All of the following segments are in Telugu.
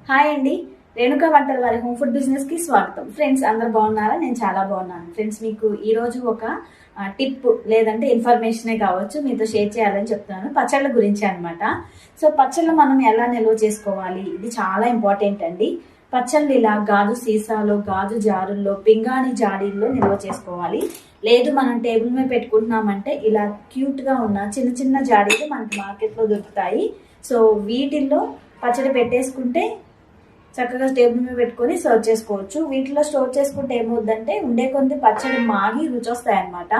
హాయ్ అండి, రేణుకా వంటల వారి హోమ్ ఫుడ్ బిజినెస్ కి స్వాగతం. ఫ్రెండ్స్ అందరు బాగున్నారా? నేను చాలా బాగున్నాను. ఫ్రెండ్స్ మీకు ఈ రోజు ఒక టిప్ లేదంటే ఇన్ఫర్మేషనే కావచ్చు మీతో షేర్ చేయాలని చెప్తున్నాను. పచ్చళ్ళ గురించి అనమాట. సో పచ్చళ్ళు మనం ఎలా నిల్వ చేసుకోవాలి, ఇది చాలా ఇంపార్టెంట్ అండి. పచ్చళ్ళు ఇలా గాజు సీసాలో, గాజు జారుల్లో, పింగాణి జాడీల్లో నిల్వ చేసుకోవాలి. లేదు మనం టేబుల్ మీద పెట్టుకుంటున్నామంటే ఇలా క్యూట్ గా ఉన్న చిన్న చిన్న జాడీలు మనకి మార్కెట్లో దొరుకుతాయి. సో వీటిల్లో పచ్చడి పెట్టేసుకుంటే చక్కగా టేబుల్ మీద పెట్టుకొని సర్వ్ చేసుకోవచ్చు. వీటిలో స్టోర్ చేసుకుంటే ఏమవుద్దంటే ఉండే కొద్ది పచ్చడి మాగి రుచి వస్తాయి అనమాట.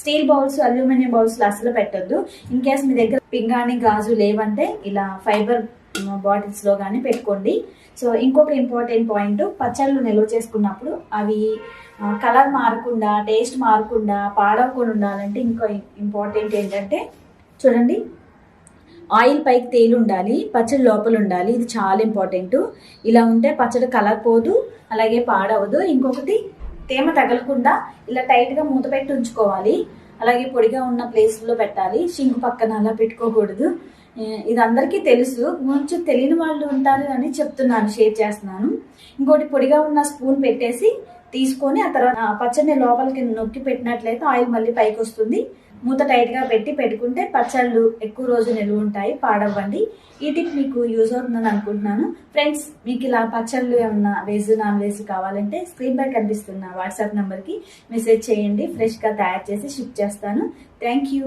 స్టీల్ బౌల్స్, అల్యూమినియం బౌల్స్ అసలు పెట్టొద్దు. ఇన్ కేస్ మీ దగ్గర పింగాణి గాజు లేవంటే ఇలా ఫైబర్ బాటిల్స్ లో కానీ పెట్టుకోండి. సో ఇంకొక ఇంపార్టెంట్ పాయింట్, పచ్చళ్ళు నిల్వ చేసుకున్నప్పుడు అవి కలర్ మారకుండా, టేస్ట్ మారకుండా, పాడవకుండా ఉండాలంటే ఇంకో ఇంపార్టెంట్ ఏంటంటే చూడండి, ఆయిల్ పైకి తేలి ఉండాలి, పచ్చడి లోపల ఉండాలి. ఇది చాలా ఇంపార్టెంట్. ఇలా ఉంటే పచ్చడి కలర్ పోదు, అలాగే పాడవదు. ఇంకొకటి, తేమ తగలకుండా ఇలా టైట్గా మూత పెట్టి ఉంచుకోవాలి. అలాగే పొడిగా ఉన్న ప్లేస్లో పెట్టాలి, షింక్ పక్కన అలా పెట్టుకోకూడదు. ఇది అందరికీ తెలుసు, కొంచెం తెలియని వాళ్ళు ఉంటారు అని చెప్తున్నాను, షేర్ చేస్తున్నాను. ఇంకోటి, పొడిగా ఉన్న స్పూన్ పెట్టేసి తీసుకొని ఆ తర్వాత పచ్చడిని లోపలికి నొక్కి పెట్టినట్లయితే ఆయిల్ మళ్ళీ పైకి వస్తుంది. మూత టైట్గా పెట్టుకుంటే పచ్చళ్ళు ఎక్కువ రోజు నిలువ ఉంటాయి, పాడవ్వండి. ఈ టిప్ మీకు యూజ్ అవుతుందని అనుకుంటున్నాను. ఫ్రెండ్స్ మీకు ఇలా పచ్చళ్ళు ఏమన్నా వెజ్, నాన్ వెజ్ కావాలంటే స్క్రీన్ పై కనిపిస్తున్న వాట్సాప్ నెంబర్కి మెసేజ్ చేయండి. ఫ్రెష్గా తయారు చేసి షిప్ చేస్తాను. Thank you.